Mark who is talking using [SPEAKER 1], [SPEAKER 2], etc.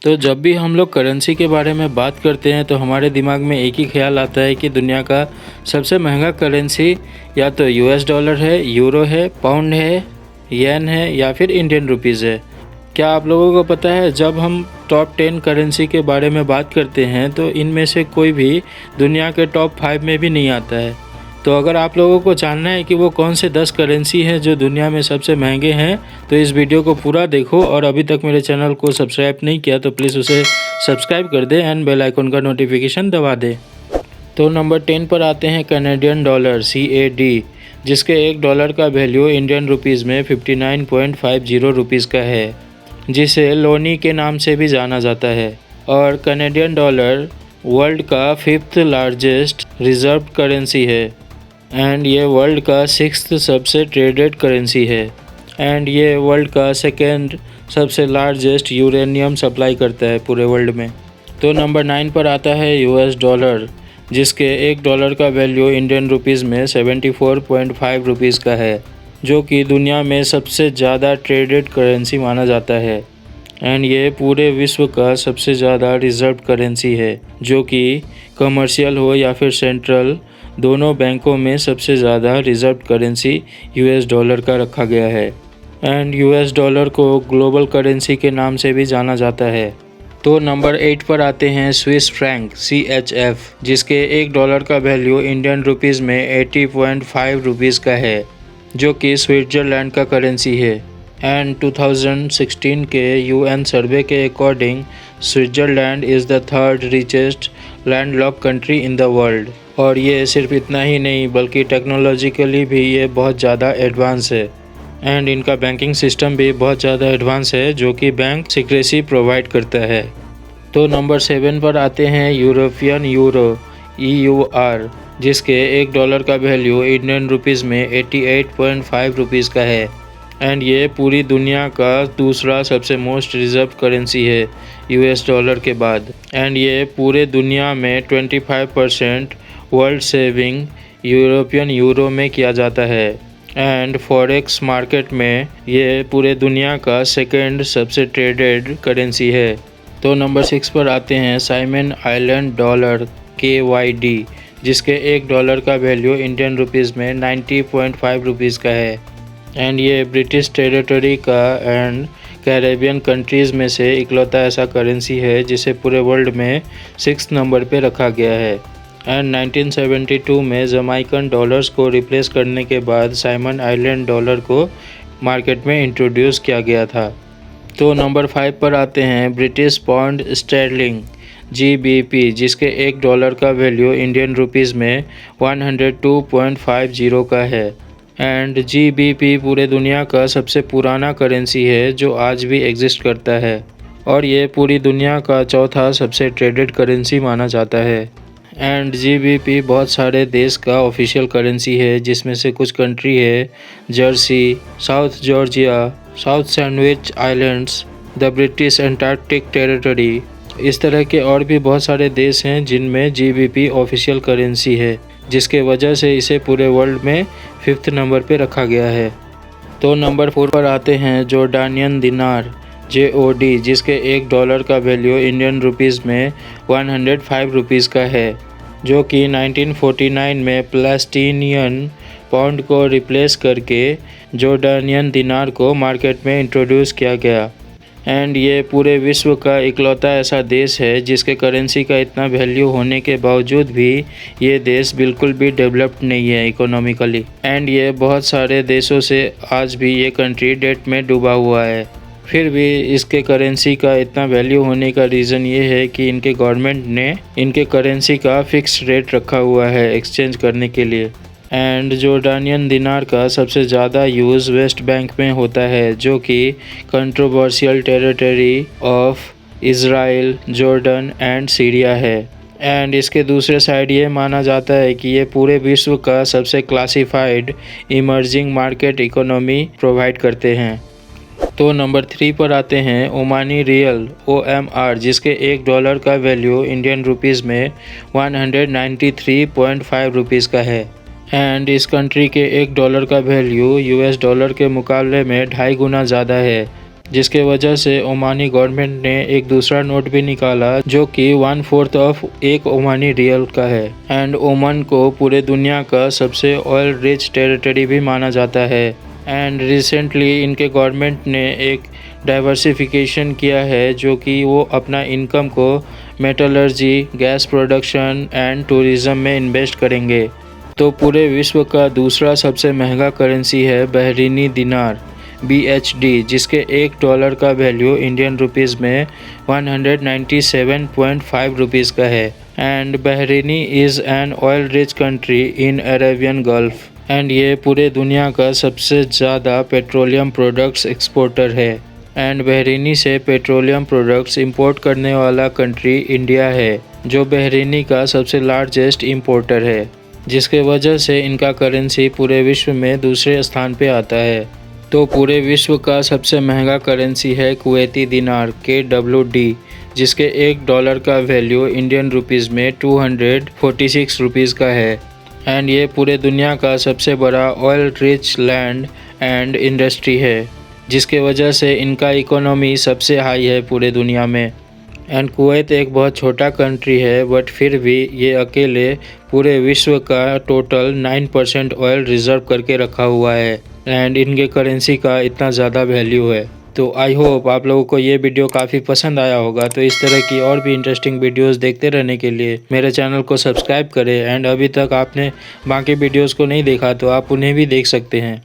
[SPEAKER 1] तो जब भी हम लोग करेंसी के बारे में बात करते हैं तो हमारे दिमाग में एक ही ख्याल आता है कि दुनिया का सबसे महंगा करेंसी या तो यूएस डॉलर है, यूरो है, पाउंड है, येन है या फिर इंडियन रुपीज़ है। क्या आप लोगों को पता है, जब हम टॉप 10 करेंसी के बारे में बात करते हैं तो इनमें से कोई भी दुनिया के टॉप 5 में भी नहीं आता है। तो अगर आप लोगों को जानना है कि वो कौन से 10 करेंसी हैं जो दुनिया में सबसे महंगे हैं, तो इस वीडियो को पूरा देखो और अभी तक मेरे चैनल को सब्सक्राइब नहीं किया तो प्लीज़ उसे सब्सक्राइब कर दे एंड बेल आइकन का नोटिफिकेशन दबा दे। तो नंबर 10 पर आते हैं कैनेडियन डॉलर CAD, जिसके $1 का वैल्यू इंडियन रुपीज़ में 59.50 रुपीज़ का है, जिसे लोनी के नाम से भी जाना जाता है। और कैनेडियन डॉलर वर्ल्ड का 5th लार्जेस्ट रिजर्व करेंसी है एंड ये वर्ल्ड का 6th सबसे ट्रेडेड करेंसी है एंड ये वर्ल्ड का 2nd सबसे लार्जेस्ट यूरेनियम सप्लाई करता है पूरे वर्ल्ड में। तो नंबर 9 पर आता है यूएस डॉलर, जिसके $1 का वैल्यू इंडियन रुपीज़ में 74.5 रुपीज़ का है, जो कि दुनिया में सबसे ज़्यादा ट्रेडेड करेंसी माना जाता है एंड ये पूरे विश्व का सबसे ज़्यादा रिजर्व करेंसी है, जो कि कमर्शियल हो या फिर सेंट्रल, दोनों बैंकों में सबसे ज़्यादा रिजर्व करेंसी यूएस डॉलर का रखा गया है एंड यूएस डॉलर को ग्लोबल करेंसी के नाम से भी जाना जाता है। तो नंबर 8 पर आते हैं स्विस फ्रैंक CHF, जिसके $1 का वैल्यू इंडियन रुपीज़ में 80.5 रुपीज़ का है, जो कि स्विट्ज़रलैंड का करेंसी है एंड 2016 के UN सर्वे के according Switzerland is the 3rd richest landlock country in the world. और ये सिर्फ इतना ही नहीं बल्कि टेक्नोलॉजिकली भी ये बहुत ज़्यादा एडवांस है एंड इनका बैंकिंग सिस्टम भी बहुत ज़्यादा एडवांस है, जो कि बैंक सीक्रेसी प्रोवाइड करता है। तो नंबर 7 पर आते हैं यूरोपियन यूरो EUR, जिसके $1 का वैल्यू इंडियन रुपीज़ में 88.5 रुपीज़ का है एंड ये पूरी दुनिया का दूसरा सबसे मोस्ट रिजर्व करेंसी है यूएस डॉलर के बाद एंड ये पूरे दुनिया में 25% वर्ल्ड सेविंग यूरोपियन यूरो में किया जाता है एंड फॉरेक्स मार्केट में ये पूरे दुनिया का 2nd सबसे ट्रेडेड करेंसी है। तो नंबर 6 पर आते हैं साइमन आइलैंड डॉलर KYD, जिसके $1 का वैल्यू इंडियन रुपीज़ में 90.5 रुपीज़ का है एंड ये ब्रिटिश टेरिटरी का एंड कैरेबियन कंट्रीज़ में से इकलौता ऐसा करेंसी है जिसे पूरे वर्ल्ड में 6th नंबर पे रखा गया है एंड 1972 में जमाइकन डॉलर्स को रिप्लेस करने के बाद साइमन आइलैंड डॉलर को मार्केट में इंट्रोड्यूस किया गया था। तो नंबर 5 पर आते हैं ब्रिटिश पाउंड स्टर्लिंग GBP, जिसके $1 का वैल्यू इंडियन रुपीज़ में 102.50 का है एंड GBP पूरे दुनिया का सबसे पुराना करेंसी है जो आज भी एग्जिस्ट करता है और ये पूरी दुनिया का चौथा सबसे ट्रेडेड करेंसी माना जाता है एंड GBP बहुत सारे देश का ऑफिशियल करेंसी है, जिसमें से कुछ कंट्री है Jersey, south Georgia, south sandwich islands, the British Antarctic territory. इस तरह के और भी बहुत सारे देश हैं जिनमें GBP ऑफिशियल करेंसी है, जिसके वजह से इसे पूरे वर्ल्ड में 5th नंबर पे रखा गया है। तो नंबर 4 पर आते हैं जॉर्डानियन दिनार JOD, जिसके $1 का वैल्यू इंडियन रुपीज़ में 105 रुपीज़ का है, जो कि 1949 में पैलेस्टीनियन पाउंड को रिप्लेस करके जॉर्डानियन दिनार को मार्केट में इंट्रोड्यूस किया गया एंड ये पूरे विश्व का इकलौता ऐसा देश है जिसके करेंसी का इतना वैल्यू होने के बावजूद भी ये देश बिल्कुल भी डेवलप्ड नहीं है इकोनॉमिकली एंड ये बहुत सारे देशों से आज भी ये कंट्री डेट में डूबा हुआ है। फिर भी इसके करेंसी का इतना वैल्यू होने का रीज़न ये है कि इनके गवर्नमेंट ने इनके करेंसी का फिक्स रेट रखा हुआ है एक्सचेंज करने के लिए एंड जॉर्डानियन दिनार का सबसे ज़्यादा यूज़ वेस्ट बैंक में होता है, जो कि controversial territory of Israel, Jordan and Syria है एंड इसके दूसरे साइड ये माना जाता है कि ये पूरे विश्व का सबसे classified emerging market economy provide करते हैं। तो नंबर 3 पर आते हैं ओमानी रियल OMR, जिसके $1 का वैल्यू इंडियन रुपीज़ में 193.5 रुपीज़ का है एंड इस कंट्री के $1 का वैल्यू US डॉलर के मुकाबले में 2.5 गुना ज़्यादा है जिसके वजह से ओमानी गवर्नमेंट ने एक दूसरा नोट भी निकाला जो कि 1/4 ऑफ एक ओमानी रियल का है। एंड ओमान को पूरे दुनिया का सबसे ऑयल रिच टेरिटरी भी माना जाता है। एंड रिसेंटली इनके गवर्नमेंट ने एक डाइवर्सिफिकेशन किया है जो कि वो अपना इनकम को metallurgy, gas production and tourism में इन्वेस्ट करेंगे। तो पूरे विश्व का दूसरा सबसे महंगा करेंसी है बहरीनी दिनार BHD, जिसके $1 का वैल्यू इंडियन रुपीज़ में 197.5 रुपीज़ का है। And Bahraini is an oil rich country in Arabian Gulf and ये पूरे दुनिया का सबसे ज़्यादा पेट्रोलियम प्रोडक्ट्स एक्सपोर्टर है। एंड बहरीनी से पेट्रोलियम प्रोडक्ट्स इंपोर्ट करने वाला कंट्री इंडिया है जो बहरीनी का सबसे लार्जेस्ट इंपोर्टर है, जिसके वजह से इनका करेंसी पूरे विश्व में दूसरे स्थान पे आता है। तो पूरे विश्व का सबसे महंगा करेंसी है कुवैती दिनार KWD, जिसके $1 का वैल्यू इंडियन रुपीज़ में 246 रुपीज़ का है। एंड ये पूरे दुनिया का सबसे बड़ा oil rich land and industry है, जिसके वजह से इनका इकोनॉमी सबसे हाई है पूरे दुनिया में। एंड कुवैत एक बहुत छोटा कंट्री है बट फिर भी ये अकेले पूरे विश्व का टोटल 9% ऑयल रिज़र्व करके रखा हुआ है। एंड इनके करेंसी का इतना ज़्यादा वैल्यू है। तो आई होप आप लोगों को ये वीडियो काफ़ी पसंद आया होगा। तो इस तरह की और भी इंटरेस्टिंग वीडियोस देखते रहने के लिए मेरे चैनल को सब्सक्राइब करें। एंड अभी तक आपने बाकी वीडियोस को नहीं देखा तो आप उन्हें भी देख सकते हैं।